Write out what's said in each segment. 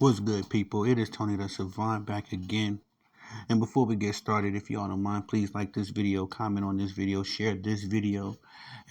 What's good, people? It is Tony the Savant back again. And before we get started, if y'all don't mind, please like this video, comment on this video, share this video,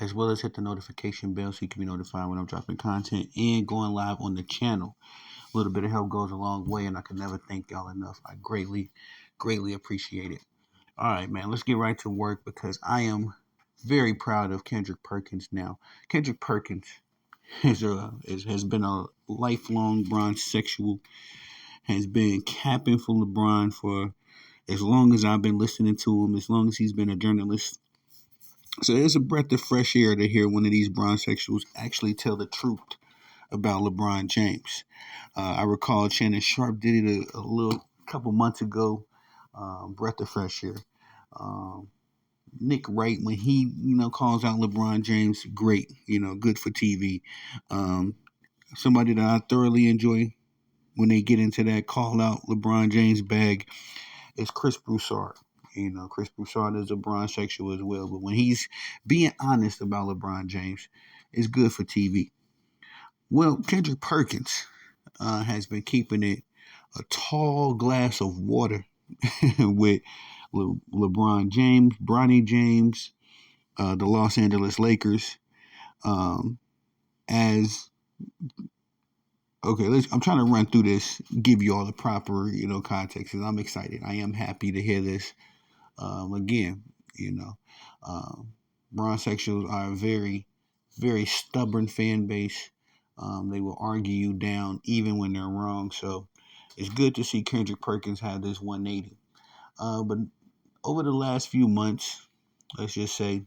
as well as hit the notification bell so you can be notified when I'm dropping content and going live on the channel. A little bit of help goes a long way, and I can never thank y'all enough. I greatly appreciate it. All right, man, let's get right to work because I am very proud of Kendrick Perkins now. Kendrick Perkins has been a lifelong bronze sexual, has been capping for LeBron for as long as I've been listening to him, as long as he's been a journalist. So it's a breath of fresh air to hear one of these bronzexuals actually tell the truth about LeBron James. I recall Shannon Sharp did it a little couple months ago. Breath of fresh air. Um, Nick Wright, when he calls out LeBron James, great, good for TV. Um, Somebody that I thoroughly enjoy when they get into that call out LeBron James bag is Chris Broussard. Chris Broussard is a bronzexual as well, but when he's being honest about LeBron James, it's good for TV. Well, Kendrick Perkins has been keeping it a tall glass of water with LeBron James, Bronny James, the Los Angeles Lakers, um, as okay, I'm trying to run through this, give you all the proper, context. Cause I'm excited. I am happy to hear this. Again, you know, um, bronzexuals are a very stubborn fan base. They will argue you down even when they're wrong. So it's good to see Kendrick Perkins have this 180. But over the last few months, let's just say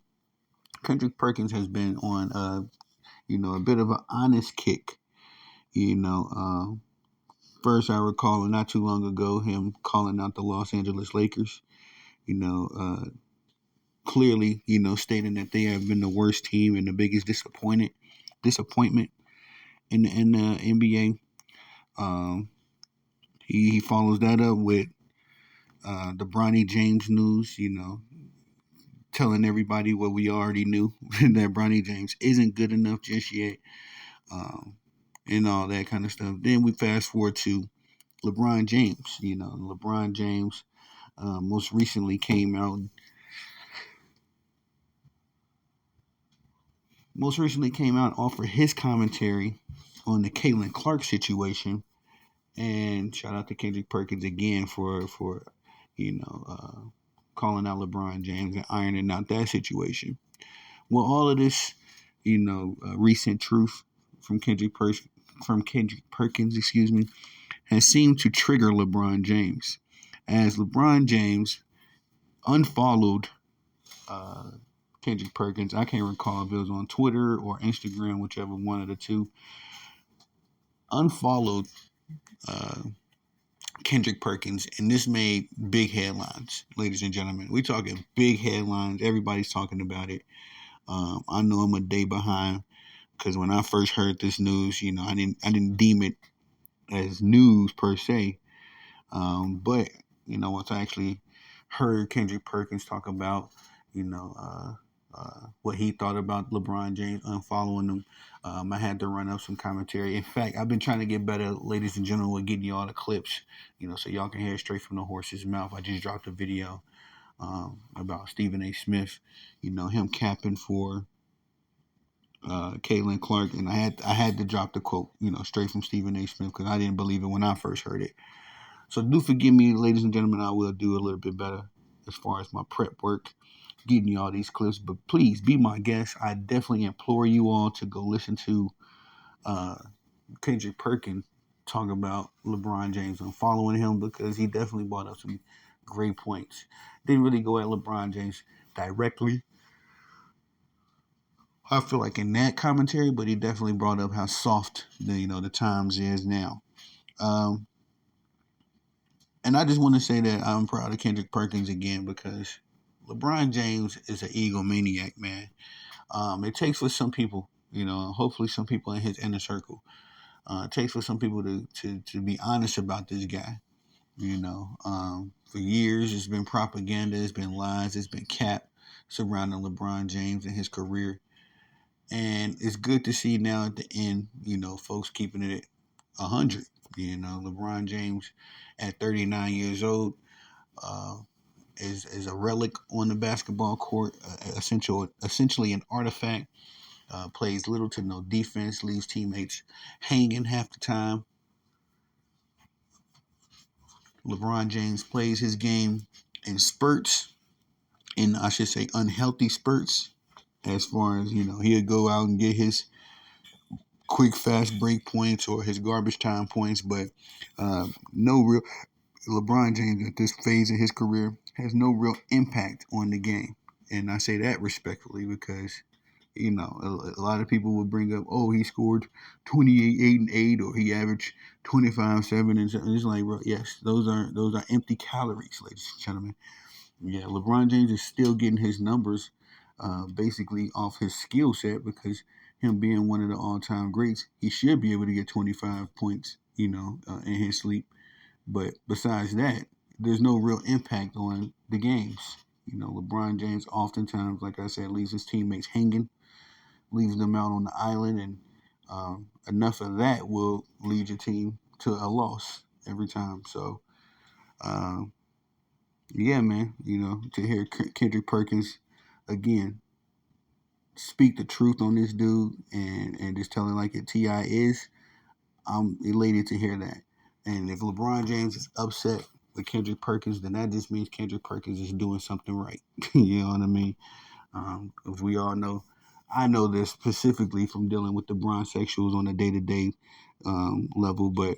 Kendrick Perkins has been on, a bit of an honest kick. You know, First I recall not too long ago him calling out the Los Angeles Lakers. You know, clearly, stating that they have been the worst team and the biggest disappointment in the NBA. He follows that up with the Bronny James news, telling everybody what we already knew that Bronny James isn't good enough just yet, and all that kind of stuff. Then we fast forward to LeBron James. LeBron James most recently came out and offered his commentary on the Caitlin Clark situation. And shout out to Kendrick Perkins again for you know uh, calling out LeBron James and ironing out that situation. Well, all of this, recent truth from Kendrick Perkins, excuse me, has seemed to trigger LeBron James, as LeBron James unfollowed uh, Kendrick Perkins. I can't recall if it was on Twitter or Instagram, whichever one of the two. Unfollowed uh, Kendrick Perkins, and this made big headlines, ladies and gentlemen. We talking big headlines. Everybody's talking about it. I know I'm a day behind because when I first heard this news, I didn't deem it as news per se. But once I actually heard Kendrick Perkins talk about, what he thought about LeBron James unfollowing him, I had to run up some commentary. In fact, I've been trying to get better, ladies and gentlemen, with getting you all the clips, so y'all can hear it straight from the horse's mouth. I just dropped a video about Stephen A. Smith, him capping for Caitlin Clark, and I had to drop the quote, straight from Stephen A. Smith because I didn't believe it when I first heard it. So do forgive me, ladies and gentlemen. I will do a little bit better as far as my prep work, getting you all these clips. But please be my guest. I definitely implore you all to go listen to uh, Kendrick Perkins talk about LeBron James and following him because he definitely brought up some great points. Didn't really go at LeBron James directly, I feel like, in that commentary, but he definitely brought up how soft the times is now. Um, And I just want to say that I'm proud of Kendrick Perkins again because LeBron James is an egomaniac, man. It takes for some people, hopefully some people in his inner circle. It takes for some people to be honest about this guy. For years it's been propaganda, it's been lies, it's been cap surrounding LeBron James and his career. And it's good to see now at the end, folks keeping it 100. LeBron James at 39 years old uh, is a relic on the basketball court, essentially an artifact. Plays little to no defense, leaves teammates hanging half the time. LeBron James plays his game in spurts, in I should say unhealthy spurts. As far as he'll go out and get his quick, fast break points or his garbage time points, but no real. LeBron James at this phase of his career has no real impact on the game, and I say that respectfully because a lot of people will bring up, oh, he scored 28, 8, and 8, or he averaged 25, 7, and 7. It's like, bro, yes, those are empty calories, ladies and gentlemen. Yeah, LeBron James is still getting his numbers basically off his skill set because him being one of the all-time greats, he should be able to get 25 points, in his sleep. But besides that, there's no real impact on the games. LeBron James oftentimes, like I said, leaves his teammates hanging, leaves them out on the island, and enough of that will lead your team to a loss every time. So, uh, yeah, man, to hear Kendrick Perkins again speak the truth on this dude and just tell it like it Ti is, I'm elated to hear that. And if LeBron James is upset with Kendrick Perkins, then that just means Kendrick Perkins is doing something right. You know what I mean? As we all know, I know this specifically from dealing with the bronzexuals on a day-to-day level, but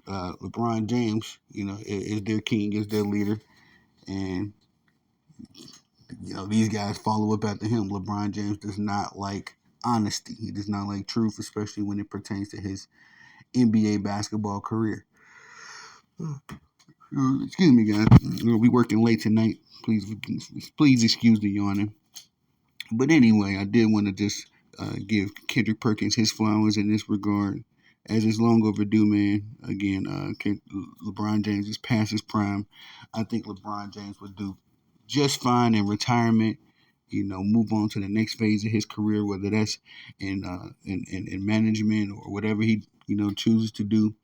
LeBron James, is their king, is their leader, and these guys follow up after him. LeBron James does not like honesty. He does not like truth, especially when it pertains to his NBA basketball career. Excuse me, guys. We working late tonight. Please excuse the yawning. But anyway, I did want to just give Kendrick Perkins his flowers in this regard, as it's long overdue, man. Again, LeBron James is past his prime. I think LeBron James would do just fine in retirement. Move on to the next phase of his career, whether that's in management or whatever he chooses to do.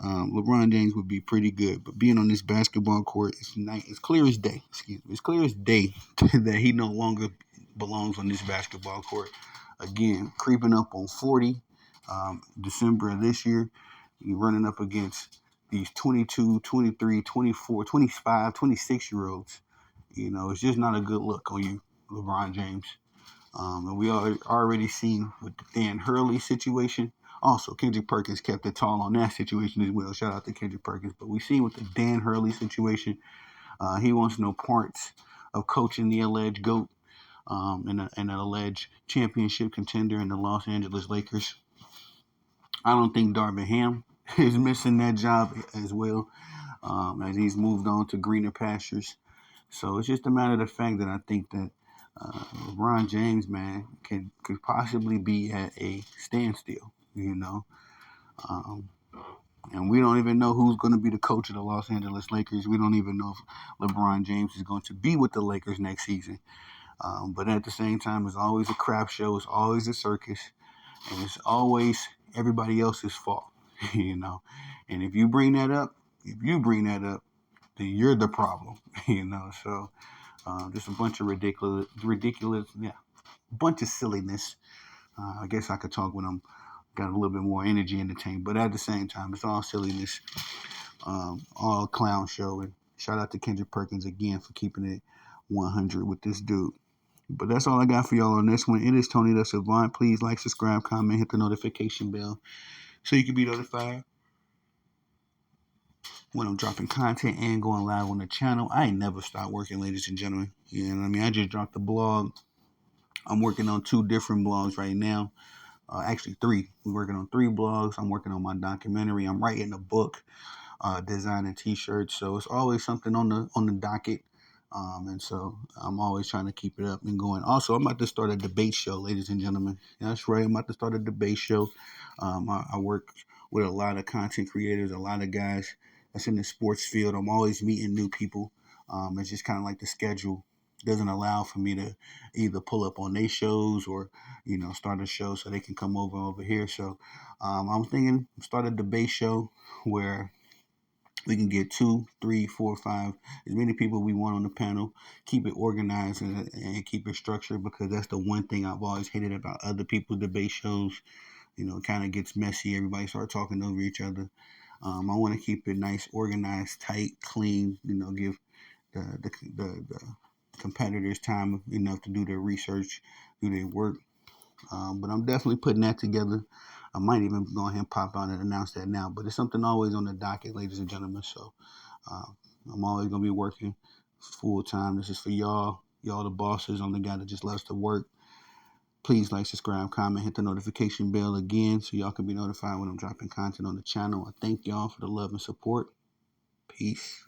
LeBron James would be pretty good, but being on this basketball court, it's clear as day. Excuse me, it's clear as day that he no longer belongs on this basketball court. Again, creeping up on 40, December of this year, you're running up against these 22, 23, 24, 25, 26-year olds. It's just not a good look on you, LeBron James. And we already seen with the Dan Hurley situation. Also, Kendrick Perkins kept it tall on that situation as well. Shout out to Kendrick Perkins. But we seen with the Dan Hurley situation, he wants no parts of coaching the alleged GOAT and an alleged championship contender in the Los Angeles Lakers. I don't think Darvin Ham is missing that job as well, as he's moved on to greener pastures. So it's just a matter of the fact that I think that LeBron James, man, could possibly be at a standstill, and we don't even know who's going to be the coach of the Los Angeles Lakers. We don't even know if LeBron James is going to be with the Lakers next season. But at the same time, it's always a crap show. It's always a circus, and it's always everybody else's fault, And if you bring that up, then you're the problem, So just a bunch of ridiculous, yeah, bunch of silliness. I guess I could talk when I'm got a little bit more energy in the tank, but at the same time, it's all silliness, all clown show. And shout out to Kendrick Perkins again for keeping it 100 with this dude. But that's all I got for y'all on this one. It is Tony the Savant. Please like, subscribe, comment, hit the notification bell so you can be notified when I'm dropping content and going live on the channel. I ain't never stopped working, ladies and gentlemen. You know what I mean? I just dropped the blog. I'm working on 2 different blogs right now. Actually 3. We're working on 3 blogs. I'm working on my documentary. I'm writing a book, designing t-shirts. So it's always something on the docket. And so I'm always trying to keep it up and going. Also, I'm about to start a debate show, ladies and gentlemen. That's right. I'm about to start a debate show. I work with a lot of content creators, a lot of guys that's in the sports field. I'm always meeting new people. It's just kind of like the schedule doesn't allow for me to either pull up on their shows or start a show so they can come over here. So I'm thinking start a debate show where we can get 2, 3, 4, 5, as many people we want on the panel. Keep it organized and keep it structured, because that's the one thing I've always hated about other people's debate shows. It kind of gets messy. Everybody start talking over each other. I want to keep it nice, organized, tight, clean. Give the competitors time enough to do their research, do their work. But I'm definitely putting that together. I might even go ahead and pop out and announce that now. But it's something always on the docket, ladies and gentlemen. So uh, I'm always gonna be working full time. This is for y'all. Y'all the bosses. I'm the guy that just loves to work. Please like, subscribe, comment, hit the notification bell again so y'all can be notified when I'm dropping content on the channel. I thank y'all for the love and support. Peace.